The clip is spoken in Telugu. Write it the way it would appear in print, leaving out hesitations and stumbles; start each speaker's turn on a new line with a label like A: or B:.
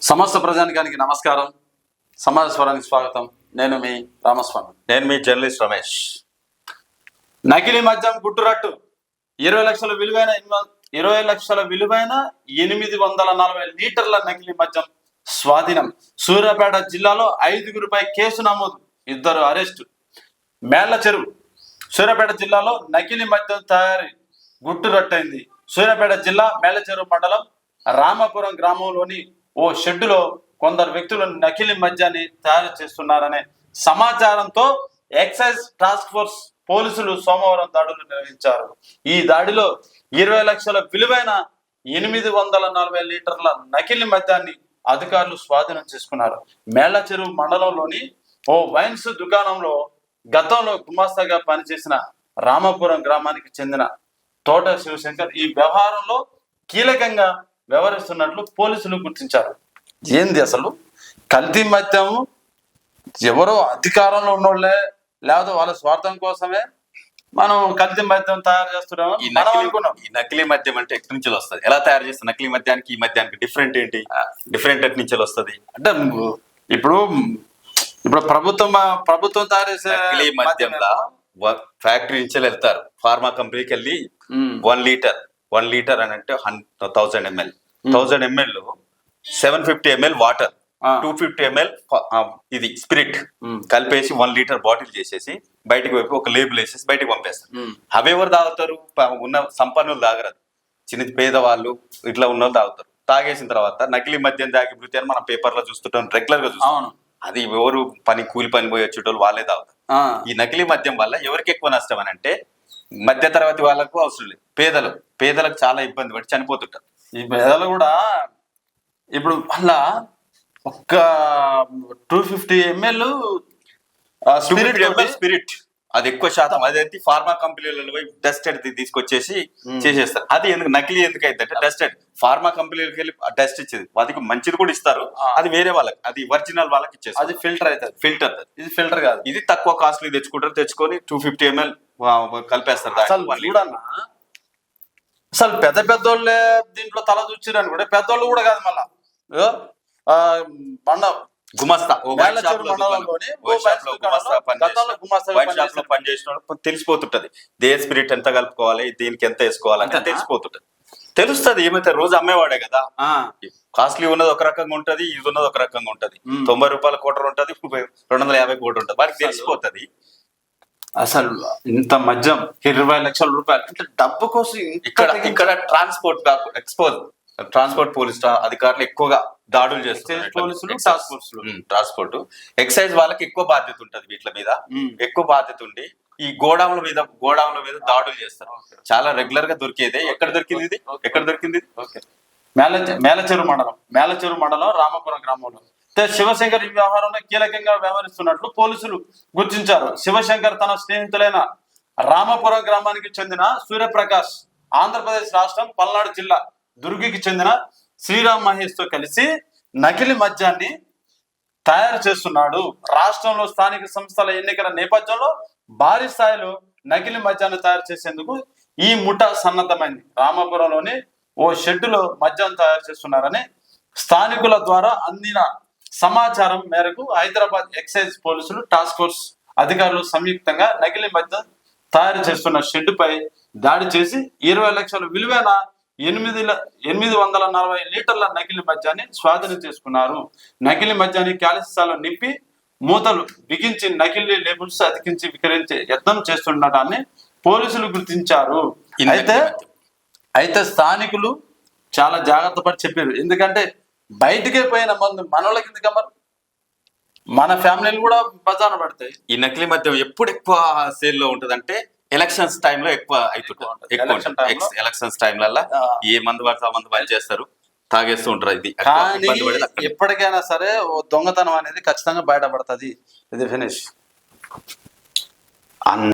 A: సమస్త ప్రజానికానికి నమస్కారం. సమాజ స్వరానికి స్వాగతం. నేను మీ రామస్వామి.
B: నేను మీ జర్నలిస్ట్ రమేష్.
A: నకిలీ మద్యం గుట్టురట్టు 20 లక్షల విలువైన 840 లీటర్ల నకిలీ మద్యం స్వాధీనం. సూర్యాపేట జిల్లాలో 5గురిపై కేసు నమోదు, 2 అరెస్టు. మేళ్ల చెరువు. సూర్యాపేట జిల్లాలో నకిలీ మద్యం తయారీ గుట్టురట్టయింది. సూర్యాపేట జిల్లా మేళ్ల చెరువు మండలం రామాపురం గ్రామంలోని ఓ షెడ్డులో కొందరు వ్యక్తులు నకిలీ మద్యాన్ని తయారు చేస్తున్నారనే సమాచారంతో ఎక్సైజ్ టాస్క్ ఫోర్స్ పోలీసులు సోమవారం దాడులు నిర్వహించారు. ఈ దాడిలో 20 లక్షల విలువైన 840 లీటర్ల నకిలీ మద్యాన్ని అధికారులు స్వాధీనం చేసుకున్నారు. మేళ్ల చెరువు మండలంలోని ఓ వైన్స్ దుకాణంలో గతంలో గుమాస్తాగా పనిచేసిన రామాపురం గ్రామానికి చెందిన తోట శివశంకర్ ఈ వ్యవహారంలో కీలకంగా వ్యవహరిస్తున్నట్లు పోలీసులు గుర్తించారు. ఏంది అసలు కల్తీ మద్యం? ఎవరో అధికారంలో ఉన్నోళ్లే లేదా వాళ్ళ స్వార్థం కోసమే మనం కల్తీ మద్యం తయారు చేస్తున్నాము.
B: ఈ నకిలీ మద్యం అంటే ఎక్కడి నుంచి వస్తుంది? ఎలా తయారు చేస్తారు? నకిలీ మద్యానికి ఈ మద్యానికి డిఫరెంట్ ఏంటి? డిఫరెంట్ ఎక్కడి నుంచి వస్తుంది
A: అంటే ఇప్పుడు ప్రభుత్వం తయారు చేసే
B: నకిలీ మద్యంలో ఫ్యాక్టరీ నుంచి వెళ్తారు. ఫార్మా కంపెనీకి వెళ్ళి 1 లీటర్ అని అంటే 1000 ml 1000 ml లో 750 ml వాటర్, 250 ml ఇది స్పిరిట్ కలిపేసి 1 లీటర్ బాటిల్ చేసేసి బయటకు వైపు ఒక లేబుల్ వేసేసి బయటకు పంపేస్తారు. అవి ఎవరు తాగుతారు? ఉన్న సంపన్నులు తాగరాదు, చిన్న పేదవాళ్ళు ఇట్లా ఉన్న వాళ్ళు తాగుతారు. తాగేసిన తర్వాత నకిలీ మద్యం తాగి మృతి అని మనం పేపర్ లో చూస్తుంటాం, రెగ్యులర్ గా చూస్తాం. అది ఎవరు కూలి పని పోయి వచ్చేటోళ్ళు వాళ్ళే తాగుతారు. ఈ నకిలీ మద్యం వల్ల ఎవరికి ఎక్కువ నష్టం అని అంటే మధ్య తరగతి వాళ్ళకు అవసరం లేదు, పేదలకు చాలా ఇబ్బంది పడి చనిపోతుంటారు.
A: ఈ పేదలు కూడా ఇప్పుడు మళ్ళా ఒక్క 250 ml
B: స్పిరిట్ అది ఎక్కువ శాతం అదైతే ఫార్మా కంపెనీలలో డస్టెడ్ తీసుకొచ్చేసి చేసేస్తారు. అది ఎందుకు నకిలీ ఎందుకు అయితే డస్టెడ్ ఫార్మా కంపెనీలకు వెళ్ళి డస్ట్ ఇచ్చేది, వాటికి మంచిది కూడా ఇస్తారు, అది వేరే వాళ్ళకి, అది ఒరిజినల్ వాళ్ళకి ఇచ్చేది.
A: అది ఫిల్టర్ అవుతుంది.
B: ఇది ఫిల్టర్ కాదు, ఇది తక్కువ కాస్ట్లీ తెచ్చుకొని 250 ml కలిపేస్తారు.
A: అసలు పెద్దోళ్ళే దీంట్లో తల దూచిరని కూడా పెద్దోళ్ళు కూడా కాదు, మళ్ళా
B: గుమస్తా
A: పనిచేసిన
B: తెలిసిపోతుంటది దే స్పిరిట్ ఎంత కలుపుకోవాలి, దీనికి ఎంత వేసుకోవాలంటే తెలిసిపోతుంటది. తెలుస్తుంది. ఏమైతే రోజు అమ్మేవాడే కదా, కాస్ట్లీ ఉన్నది ఒక రకంగా ఉంటది, ఇది ఉన్నది ఒక రకంగా ఉంటది. 90 రూపాయల కోటర్ ఉంటది, 250 కోటర్ ఉంటది, వాడికి తెలిసిపోతుంది.
A: అసలు ఇంత మద్యం 20 లక్షల రూపాయలు అంటే డబ్బు కోసం
B: ఇక్కడ ట్రాన్స్పోర్ట్ పోలీస్ అధికారులు ఎక్కువగా దాడులు చేస్తారు. ట్రాన్స్పోర్ట్ ఎక్సైజ్ వాళ్ళకి ఎక్కువ బాధ్యత ఉంటది, వీటి మీద ఎక్కువ బాధ్యత ఉండి ఈ గోడౌన్ల మీద దాడులు చేస్తారు. చాలా రెగ్యులర్ గా దొరికేదే. ఎక్కడ దొరికింది?
A: మేళ్ల చెరువు మండలం రామాపురం గ్రామంలో శివశంకర్ ఈ వ్యవహారంలో కీలకంగా వ్యవహరిస్తున్నట్లు పోలీసులు గుర్తించారు. శివశంకర్ తన స్నేహితులైన రామాపురం గ్రామానికి చెందిన సూర్యప్రకాష్, ఆంధ్రప్రదేశ్ రాష్ట్రం పల్నాడు జిల్లా దుర్గికి చెందిన శ్రీరామ్ మహేష్ తో కలిసి నకిలీ మద్యాన్ని తయారు చేస్తున్నాడు. రాష్ట్రంలో స్థానిక సంస్థల ఎన్నికల నేపథ్యంలో భారీ స్థాయిలో నకిలీ మద్యాన్ని తయారు చేసేందుకు ఈ ముఠా సన్నద్ధమైంది. రామాపురంలోని ఓ షెడ్డులో మద్యం తయారు చేస్తున్నారని స్థానికుల ద్వారా అందిన సమాచారం మేరకు హైదరాబాద్ ఎక్సైజ్ పోలీసులు టాస్క్ ఫోర్స్ అధికారులు సంయుక్తంగా నకిలీ మద్యం తయారు చేస్తున్న షెడ్డుపై దాడి చేసి 20 లక్షల విలువైన 840 లీటర్ల నకిలీ మద్యాన్ని స్వాధీనం చేసుకున్నారు. నకిలీ మద్యాన్ని క్యాలిసాలో నింపి మూతలు బిగించి నకిలీ లేబుల్స్ అతికించి విక్రయించే యత్నం చేస్తుండటాన్ని పోలీసులు గుర్తించారు. అయితే స్థానికులు చాలా జాగ్రత్త పడి చెప్పారు. ఎందుకంటే బయటికే పోయిన మందు మనోళ్ళకి ఎందుకమ్మరు, మన ఫ్యామిలీలు కూడా బజారు పడతాయి.
B: ఈ నకిలీ మద్యం ఎప్పుడు ఎక్కువ సేల్ లో ఉంటది అంటే ఎలక్షన్స్ టైంలో ఎక్కువ అవుతుంటుంది. ఎలక్షన్స్ టైంలలో ఏ మందు పడితే ఆ మందు బంద్ చేస్తారు, తాగేస్తూ ఉంటారు. ఇది
A: ఎప్పటికైనా సరే దొంగతనం అనేది ఖచ్చితంగా బయటపడుతుంది. ఇది ఫినిష్.